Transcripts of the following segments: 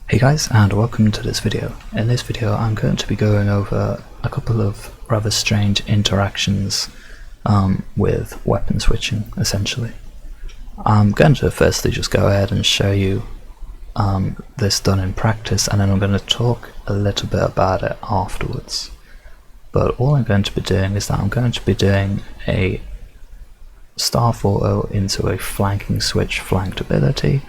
Hey guys, and welcome to this video. In this video I'm going to be going over a couple of rather strange interactions with weapon switching, essentially. I'm going to firstly just go ahead and show you this done in practice, and then I'm going to talk a little bit about it afterwards. But all I'm going to be doing is that I'm going to be doing a staff auto into a flanking switch flanked ability,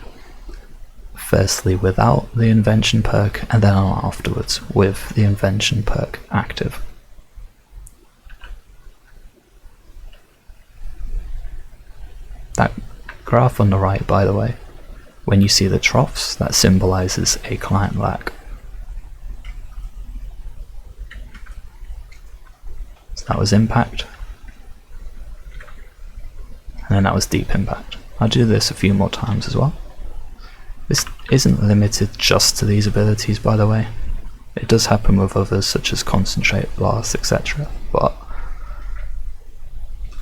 firstly without the invention perk, and then afterwards with the invention perk active. That graph on the right, by the way, when you see the troughs, that symbolizes a client lag. So that was impact, and then that was deep impact. I'll do this a few more times as well. This isn't limited just to these abilities, by the way. It does happen with others such as concentrate, blast, etc. But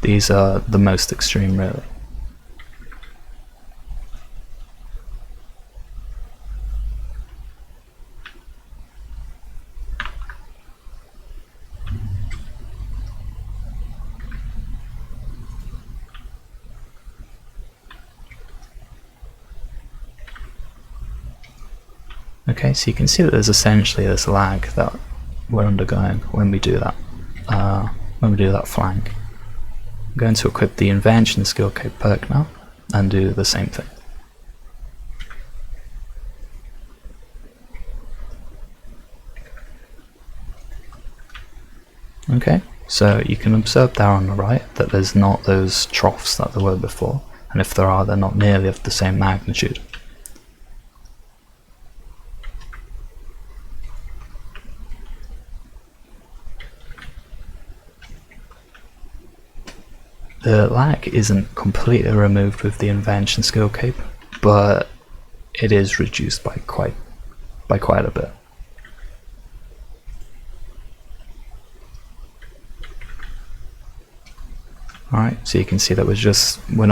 these are the most extreme, really. Okay, so you can see that there's essentially this lag that we're undergoing when we do that. Flank. I'm going to equip the invention skill cape perk now and do the same thing. Okay, so you can observe there on the right that there's not those troughs that there were before, and if there are, they're not nearly of the same magnitude. The lag isn't completely removed with the invention skill cape, but it is reduced by quite a bit. Alright, so you can see that we're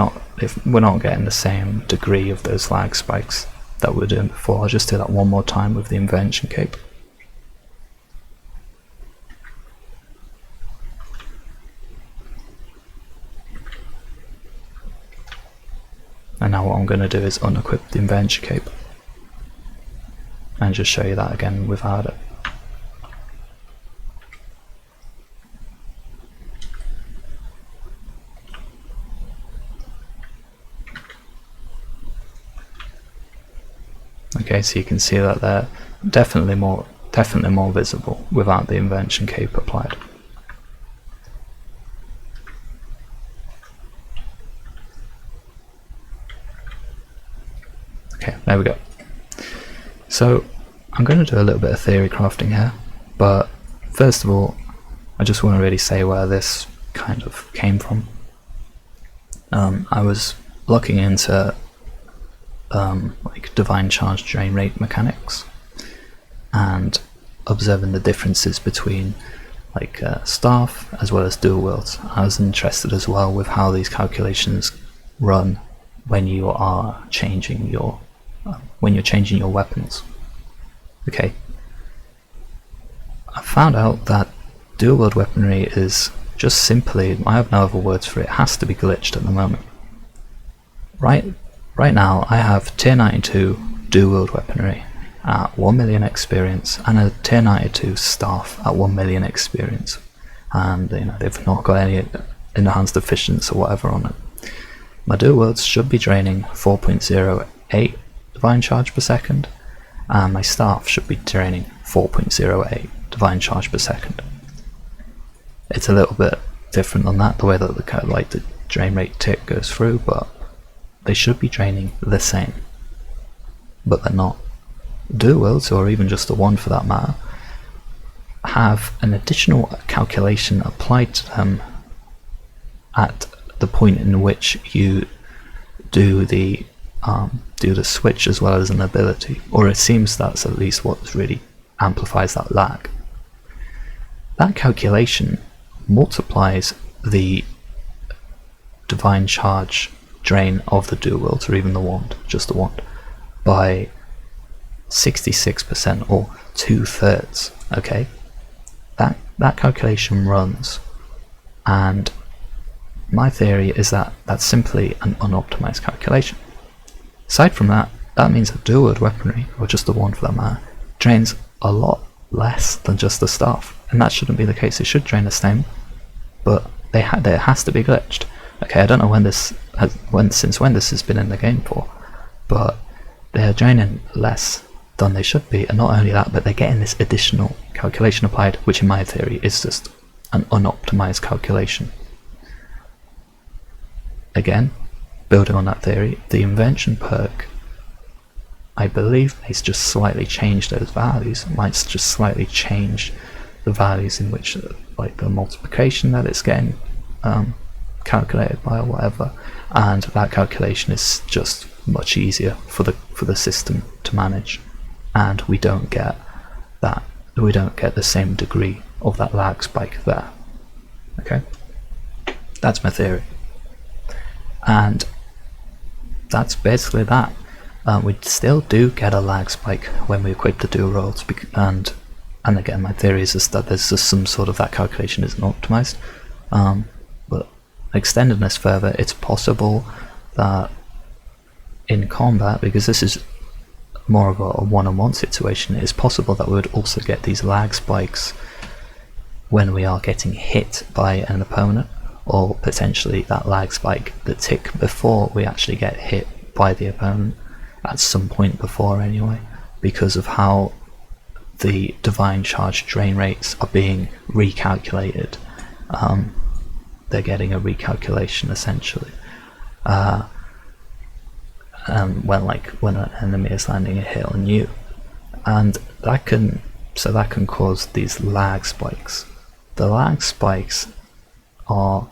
not getting the same degree of those lag spikes that we were doing before. I'll just do that one more time with the invention cape. And now what I'm going to do is unequip the invention cape and just show you that again without it. Okay, so you can see that they're definitely more visible without the invention cape applied. Okay, there we go. So I'm going to do a little bit of theory crafting here, but first of all I just want to really say where this kind of came from. I was looking into like divine charge drain rate mechanics and observing the differences between like staff as well as dual wields. I was interested as well with how these calculations run when you are changing your weapons. Okay, I found out that dual wield weaponry is just simply, I have no other words for it, has to be glitched at the moment. Right now I have tier 92 dual wield weaponry at 1 million experience and a tier 92 staff at 1 million experience, and they've not got any enhanced efficiency or whatever on it. My dual wields should be draining 4.08 divine charge per second, and my staff should be draining 4.08 divine charge per second. It's a little bit different on that, the way that the drain rate tick goes through, but they should be draining the same, but they're not. Dual wields, or even just the one for that matter, have an additional calculation applied to them at the point in which you do the switch as well as an ability, or it seems that's at least what really amplifies that lag. That calculation multiplies the divine charge drain of the dual wield, or even the wand, just the wand, by 66% or 2/3. Okay, that calculation runs, and my theory is that that's simply an unoptimized calculation. Aside from that, that means that dual wield weaponry, or just the one for that matter, drains a lot less than just the staff, and that shouldn't be the case. It should drain the same, but it has to be glitched. Okay, I don't know since when this has been in the game for, but they're draining less than they should be, and not only that, but they're getting this additional calculation applied, which in my theory is just an unoptimized calculation. Again, building on that theory, the invention perk, I believe, may just slightly change those values. It might just slightly change the values in which, like the multiplication that it's getting calculated by or whatever, and that calculation is just much easier for the system to manage, and we don't get the same degree of that lag spike there. Okay, that's my theory, and that's basically that. We still do get a lag spike when we equip the dual rolls, and again, my theory is just that there's just some sort of that calculation isn't optimized. But extending this further, it's possible that in combat, because this is more of a one-on-one situation, it's possible that we would also get these lag spikes when we are getting hit by an opponent, or potentially that lag spike, the tick before we actually get hit by the opponent, at some point before anyway, because of how the divine charge drain rates are being recalculated. They're getting a recalculation essentially when an enemy is landing a hit on you, and that can cause these lag spikes. The lag spikes are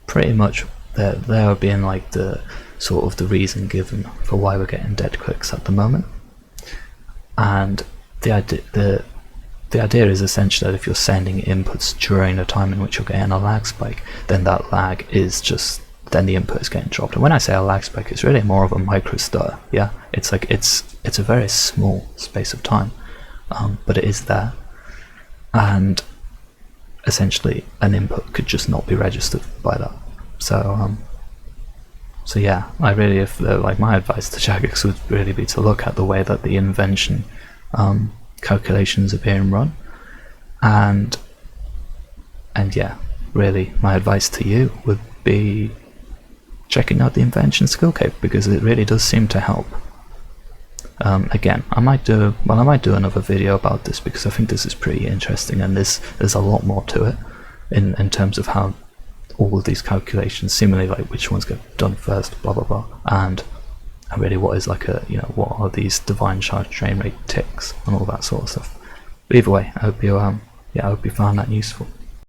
pretty much they're being like the sort of the reason given for why we're getting dead clicks at the moment, and the idea is essentially that if you're sending inputs during the time in which you're getting a lag spike, then that lag is just, then the input is getting dropped. And when I say a lag spike, it's really more of a micro stutter. Yeah, it's like it's a very small space of time, but it is there, and essentially an input could just not be registered by that. So yeah, I really, my advice to Jagex would really be to look at the way that the invention calculations are being run, and yeah, really my advice to you would be checking out the invention skill cape, because it really does seem to help. Again, I might do another video about this, because I think this is pretty interesting, and there's a lot more to it in terms of how all of these calculations, seemingly like which ones get done first, blah blah blah, and really what is like what are these divine charge drain rate ticks and all that sort of stuff. But either way, I hope you found that useful.